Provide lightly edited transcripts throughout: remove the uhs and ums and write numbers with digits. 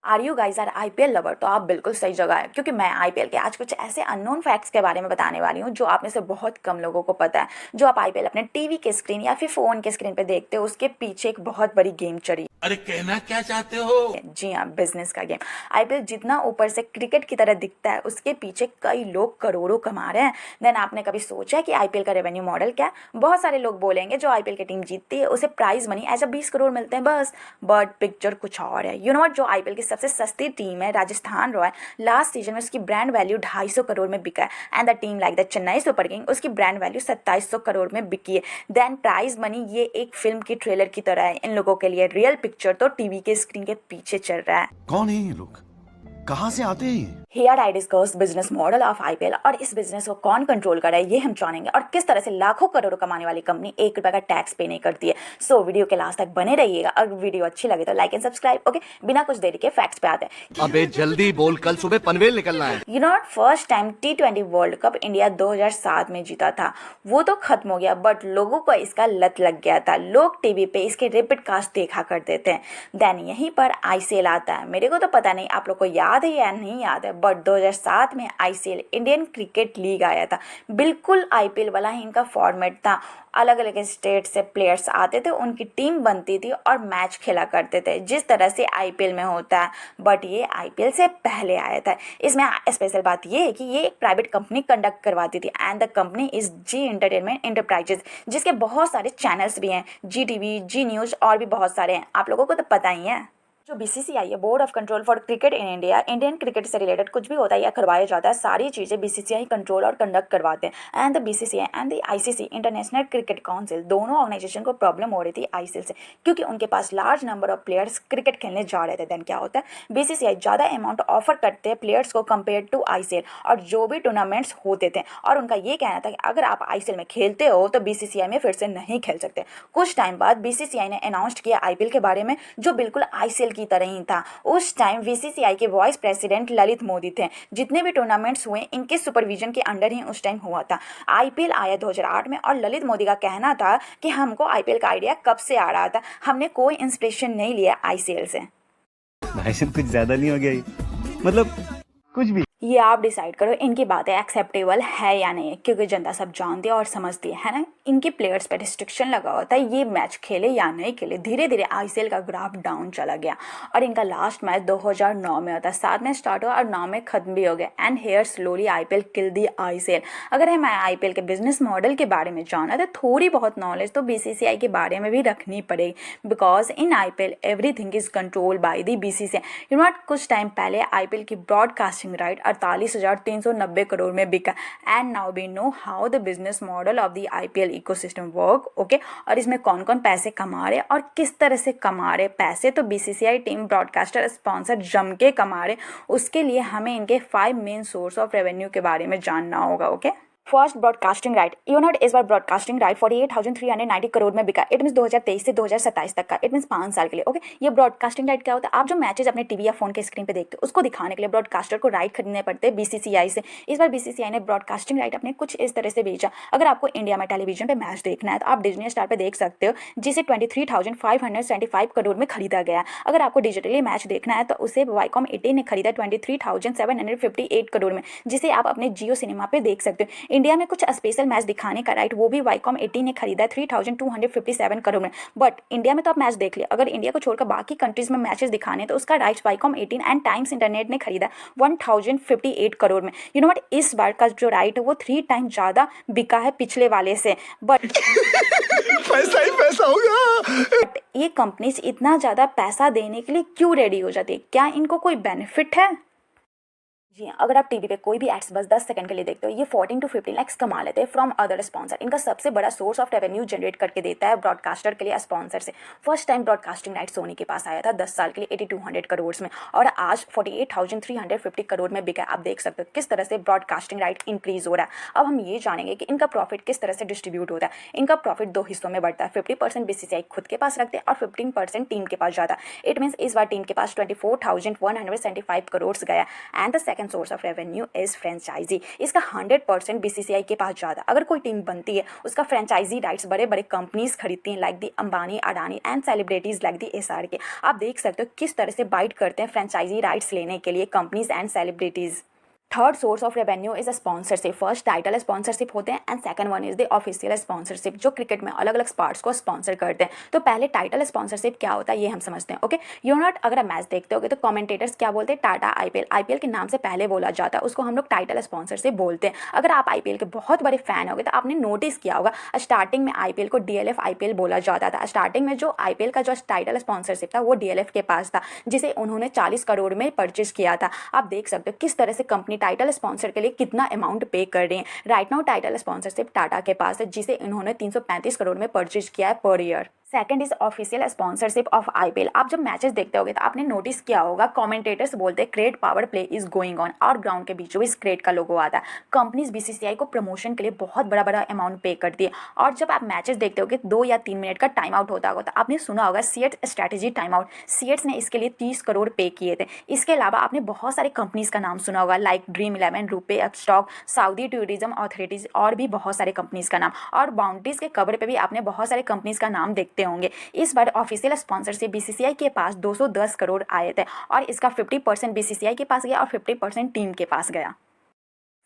Are you guys are IPL lover? तो आप बिल्कुल सही जगह है, क्योंकि मैं आईपीएल के आज कुछ ऐसे अननोन फैक्ट्स के बारे में बताने वाली हूँ जो आप में से बहुत कम लोगों को पता है। जो आप आईपीएल अपने टीवी के स्क्रीन या फिर फोन के स्क्रीन पे देखते हो, उसके पीछे एक बहुत बड़ी गेम चली। अरे कहना क्या चाहते हो? जी हाँ, बिजनेस का गेम। आईपीएल जितना ऊपर से क्रिकेट की तरह दिखता है, उसके पीछे कई लोग करोड़ों कमा रहे हैं। देन आपने कभी सोचा है कि आईपीएल का रेवेन्यू मॉडल क्या है? बहुत सारे लोग बोलेंगे जो आईपीएल की टीम जीतती है उसे प्राइज मनी ऐसा 20 करोड़ मिलते हैं बस। बट पिक्चर कुछ और है। You know what? जो आईपीएल की सबसे सस्ती टीम है राजस्थान रॉयल, लास्ट सीजन में उसकी ब्रांड वैल्यू 250 करोड़ में बिका है। And the team like the Chennai super king, उसकी ब्रांड वैल्यू 2700 करोड़ में बिकी है। देन प्राइज मनी ये एक फिल्म की ट्रेलर की तरह है इन लोगों के लिए। रियल पिक्चर तो टीवी के स्क्रीन के पीछे चल रहा है। कौन है ये लोग? कहाँ से आते हैं ये? Here I discuss business model of IPL, और इस बिजनेस को कौन कंट्रोल कर रहा है ये हम जानेंगे, और किस तरह से लाखों करोड़ों कमाने वाली कंपनी 1 रुपए का टैक्स पे नहीं करती है। सो वीडियो के लास्ट तक बने रहिएगा। अगर वीडियो अच्छी लगे तो लाइक एंड सब्सक्राइब। ओके, बिना कुछ देरी के फैक्ट्स पे आते हैं। अबे जल्दी बोल, कल सुबह पनवेल निकलना है। You know first time T20 world cup India 2007 में जीता था। वो तो खत्म हो गया, बट लोगों को इसका लत लग गया था। लोग टीवी पे इसके रिपीट कास्ट देखा करते थे। देन यहीं पर आईसीएल आता है। मेरे को तो पता नहीं आप लोग को याद है या नहीं याद है, बट 2007 में आईसीएल इंडियन क्रिकेट लीग आया था। बिल्कुल आईपीएल वाला ही इनका फॉर्मेट था। अलग अलग स्टेट से प्लेयर्स आते थे, उनकी टीम बनती थी और मैच खेला करते थे, जिस तरह से आईपीएल में होता है। बट ये आईपीएल से पहले आया था। इसमें स्पेशल बात ये है कि ये एक प्राइवेट कंपनी कंडक्ट करवाती थी, and the company is Zee entertainment enterprises, जिसके बहुत सारे चैनल्स भी हैं, जी टीवी, जी न्यूज़ और भी बहुत सारे हैं। आप लोगों को तो पता ही है। जो बीसीसीआई है, board of control for cricket in India, Indian cricket से रिलेटेड कुछ भी होता है या करवाया जाता है, सारी चीज़ें बीसीसीआई कंट्रोल और कंडक्ट करवाते हैं। And the BCCI and the ICC, international cricket council, दोनों ऑर्गेनाइजेशन को प्रॉब्लम हो रही थी आईसीएल से, क्योंकि उनके पास large number of players cricket खेलने जा रहे थे। देन क्या होता है, बीसीसीआई ज़्यादा अमाउंट ऑफर करते हैं प्लेयर्स को कंपेयर टू आईसीएल और जो भी टूर्नामेंट्स होते थे। और उनका ये कहना था कि अगर आप आईसीएल में खेलते हो तो बीसीसीआई में फिर से नहीं खेल सकते। कुछ टाइम बाद बीसीसीआई ने अनाउंस किया आईपीएल के बारे में, जो बिल्कुल आईसीएल की तरह ही था। उस टाइम बीसीसीआई के वाइस प्रेसिडेंट ललित मोदी थे। जितने भी टूर्नामेंट्स हुए इनके सुपरविजन के अंडर ही उस टाइम हुआ था। आईपीएल आया 2008 में, और ललित मोदी का कहना था कि हमको आईपीएल का आइडिया कब से आ रहा था, हमने कोई इंस्पिरेशन नहीं लिया आईसीएल से। भाई साहब कुछ ज्यादा नहीं हो गया ये? मतलब कुछ भी। ये आप डिसाइड करो इनकी बातें एक्सेप्टेबल है या नहीं, क्योंकि जनता सब जानती है और समझती है ना। इनके प्लेयर्स पे रिस्ट्रिक्शन लगा होता है, ये मैच खेले या नहीं खेले। धीरे धीरे आईसीएल का ग्राफ डाउन चला गया, और इनका लास्ट मैच 2009 में होता है। 7 में स्टार्ट हुआ और 9 में खत्म भी हो गया। And here slowly IPL kill the ICL. अगर हमें आईपीएल के बिजनेस मॉडल के बारे में जाना तो थोड़ी बहुत नॉलेज तो बीसीसीआई के बारे में भी रखनी पड़ेगी, because in IPL everything is control by the BCCI. You know कुछ टाइम पहले आईपीएल की ब्रॉडकास्टिंग राइट 48,390 करोड़ में बिका। And now we know how the business model of the IPL ecosystem work. Okay, और इसमें कौन कौन पैसे कमा रहे और किस तरह से कमा रहे पैसे, तो बीसीसीआई टीम, ब्रॉडकास्टर, स्पॉन्सर जम के कमा रहे। उसके लिए हमें इनके 5 मेन सोर्स ऑफ रेवेन्यू के बारे में जानना होगा। Okay, first broadcasting right. Unite इस बार ब्रॉडकास्टिंग राइट 48,390 करोड़ में बिका। इट मीन 2023 से 2027 तक का, इट मीन 5 साल के लिए। ओके, ये ब्रॉडकास्टिंग राइट क्या होता है? आप जो मैचेस अपने टीवी या फोन के स्क्रीन पे देखते हो, उसको दिखाने के लिए ब्रॉडकास्टर को राइट खरीदने पड़ते हैं बीसीसीआई से। इस बार बीसीसीआई ने ब्रॉडकास्टिंग राइट अपने कुछ इस तरह से बेचा। अगर आपको इंडिया में टेलीविजन पे मैच देखना है तो आप डिज्नी स्टार पे देख सकते हो, जिसे 23,575 करोड़ में खरीदा गया। अगर आपको डिजिटली मैच देखना है तो उसे वाईकॉम 18 ने खरीदा 23,758 करोड़ में, जिसे आप अपने जियो सिनेमा पे देख सकते हो। इंडिया में कुछ स्पेशल मैच दिखाने का राइट वो भी वाईकॉम 18 ने खरीदा है 3,257 करोड़ में। बट इंडिया में तो आप मैच देख लिया, अगर इंडिया को छोड़कर बाकी कंट्रीज में मैचेस दिखाने तो उसका right Viacom 18 and times internet ने खरीदा 1,058 करोड़ में। यू नो व्हाट, इस बार का जो राइट है वो 3 टाइम ज्यादा बिका है पिछले वाले से। बट पैसा ही पैसा होगा। ये कंपनीज इतना ज्यादा पैसा देने के लिए क्यों रेडी हो जाती है? क्या इनको कोई बेनिफिट है? जी हाँ, अगर आप टीवी पे कोई भी एड्स बस 10 सेकंड के लिए देखते हो, ये 14 to 15 लाख कमा लेते हैं फ्रॉम अदर स्पॉन्सर। इनका सबसे बड़ा सोर्स ऑफ रेवेन्यू जनरेट करके देता है ब्रॉडकास्टर के लिए स्पॉन्सर से। First time broadcasting right Sony के पास आया था 10 साल के लिए 8200 करोड़ में, और आज 48,350 करोड़ में बिका। आप देख सकते हो किस तरह से ब्रॉडकास्टिंग राइट इंक्रीज हो रहा है। अब हम ये जानेंगे कि इनका प्रॉफिट किस तरह से डिस्ट्रीब्यूट होता है। इनका प्रॉफिट 2 हिस्सों में बढ़ता है। 50% बीसीसीआई खुद के पास रखते हैं और 15% टीम के पास जाता है। इट मीन्स इस बार टीम के पास 24,175 करोड़ गया। And the second second source of revenue is franchise. इसका 100% बीसीसीआई के पास जाता है। अगर कोई टीम बनती है उसका फ्रेंचाइजी राइट्स बड़े बड़े कंपनीज खरीदती हैं, like the Ambani, Adani and celebrities like the SRK। आप देख सकते हो किस तरह से बाइट करते हैं फ्रेंचाइजी राइट्स लेने के लिए companies and celebrities. Third source of revenue is a sponsorship. First title sponsorship होते हैं and second one is the official sponsorship, जो क्रिकेट में अलग अलग स्पोर्ट्स को स्पॉन्सर करते हैं। तो पहले टाइटल स्पॉन्सरशिप क्या होता है ये हम समझते हैं। ओके, यू नॉट अगर आप मैच देखते होगे तो कमेंटेटर्स क्या बोलते हैं, टाटा IPL के नाम से पहले बोला जाता है, उसको हम लोग टाइटल स्पॉन्सरशिप बोलते हैं। अगर आप IPL के बहुत बड़े फैन होगे तो आपने नोटिस किया होगा स्टार्टिंग में IPL को DLF IPL बोला जाता था। स्टार्टिंग में जो IPL का जो टाइटल स्पॉन्सरशिप था वो DLF के पास था, जिसे उन्होंने 40 करोड़ में परचेज किया था। आप देख सकते हो किस तरह से कंपनी टाइटल स्पॉन्सर लिए कितना अमाउंट पे कर रही है। Right now title sponsorship Tata के पास है, जिसे इन्होंने 335 करोड़ में परचेज किया है per year. Second is official sponsorship of IPL। आप जब मैचेस देखते होगे तो आपने नोटिस किया होगा कमेंटेटर्स बोलते हैं crate power play is going on, और ग्राउंड के बीचों बीच क्रेट का लोगो आता है। कंपनीज BCCI को प्रमोशन के लिए बहुत बड़ा बड़ा अमाउंट पे करती है। और जब आप मैचेस देखते होगे 2 या 3 मिनट का टाइम आउट होता होगा तो आपने सुना होगा सीएट स्ट्रैटेजी टाइम आउट, सीएट्स ने इसके लिए 30 करोड़ पे किए थे। इसके अलावा आपने बहुत सारे कंपनीज का नाम सुना होगा, like Dream11, RuPay, Upstox, Saudi tourism authorities और भी बहुत सारे कंपनीज का नाम। और बाउंड्रीज के कवर पे भी आपने बहुत सारे कंपनीज का नाम देखते होंगे। इस बार ऑफिशियल स्पॉन्सरशिप BCCI के पास 210 करोड़ आए थे, और इसका 50% BCCI के पास गया और 50% टीम के पास गया।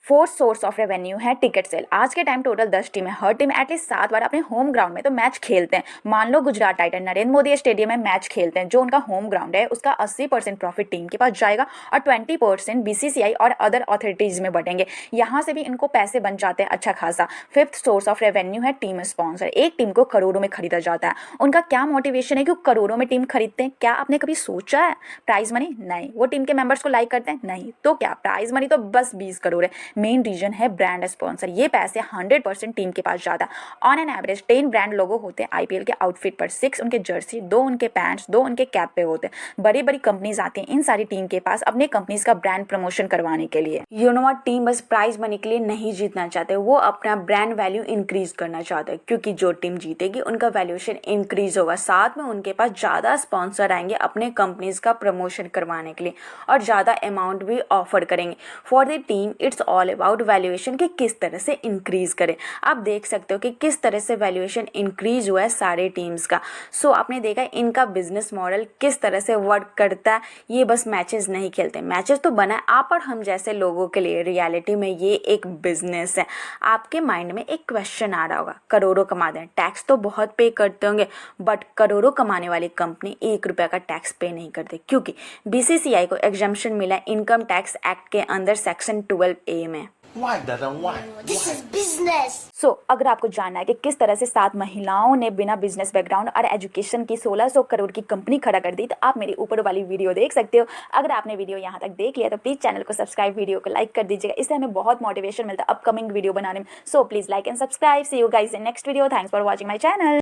फोर्थ सोर्स ऑफ रेवेन्यू है टिकट सेल। आज के टाइम टोटल 10 टीम है, हर टीम एटलीस्ट 7 बार अपने होम ग्राउंड में तो मैच खेलते हैं। मान लो गुजरात टाइटन नरेंद्र मोदी स्टेडियम में मैच खेलते हैं, जो उनका होम ग्राउंड है, उसका 80% प्रॉफिट टीम के पास जाएगा और 20% BCCI और अदर अथॉरिटीज में बढ़ेंगे। यहाँ से भी इनको पैसे बन जाते हैं अच्छा खासा। फिफ्थ सोर्स ऑफ रेवेन्यू है टीम स्पॉन्सर। एक टीम को करोड़ों में खरीदा जाता है। उनका क्या मोटिवेशन है कि करोड़ों में टीम खरीदते हैं? क्या आपने कभी सोचा है? Prize money? नहीं। वो टीम के मेंबर्स को लाइक करते हैं? नहीं। तो क्या प्राइज मनी तो बस 20 करोड़ है। मेन रीजन है ब्रांड स्पॉन्सर। ये पैसे 100% टीम के पास जाता है। On an average 10 brand logo होते हैं IPL के आउटफिट पर, 6 उनके जर्सी, 2 उनके पैंट्स, 2 उनके कैप पे होते हैं। बड़ी बड़ी कंपनीज आती हैं इन सारी टीम के पास अपने कंपनीज का ब्रांड प्रमोशन करवाने के लिए। यू नो व्हाट, टीम बस प्राइज मनी के लिए नहीं जीतना चाहते, वो अपना ब्रांड वैल्यू इंक्रीज करना चाहते हैं, क्योंकि जो टीम जीतेगी उनका वैल्यूएशन इंक्रीज होगा, साथ में उनके पास ज्यादा स्पॉन्सर आएंगे अपने कंपनीज का प्रमोशन करवाने के लिए, और ज्यादा अमाउंट भी ऑफर करेंगे। For the team it's all about valuation कि किस तरह से इंक्रीज करें। आप देख सकते हो कि किस तरह से वैल्यूएशन इंक्रीज हुआ है सारे टीम्स का। सो आपने देखा इनका बिजनेस मॉडल किस तरह से वर्क करता है। ये बस मैचेस नहीं खेलते, मैचेस तो बना है आप और हम जैसे लोगों के लिए, रियलिटी में ये एक बिजनेस है। आपके माइंड में एक क्वेश्चन आ रहा होगा, करोड़ों कमाते हैं, टैक्स तो बहुत पे करते होंगे, बट करोड़ों कमाने वाली कंपनी 1 रुपया का टैक्स पे नहीं करते, क्योंकि BCCI को एग्जम्पशन मिला इनकम टैक्स एक्ट के अंदर सेक्शन 12A में। Why, Dada? Why? This is business. सो अगर आपको जानना है कि किस तरह से 7 महिलाओं ने बिना बिजनेस बैकग्राउंड और एजुकेशन की 1600 करोड़ की कंपनी खड़ा कर दी, तो आप मेरी ऊपर वाली वीडियो देख सकते हो। अगर आपने वीडियो यहाँ तक देख लिया तो प्लीज चैनल को सब्सक्राइब, वीडियो को लाइक कर दीजिएगा, इससे हमें बहुत मोटिवेशन मिलता है अपकमिंग वीडियो बनाने में। So please like and subscribe. See you guys in next video. Thanks for watching my channel.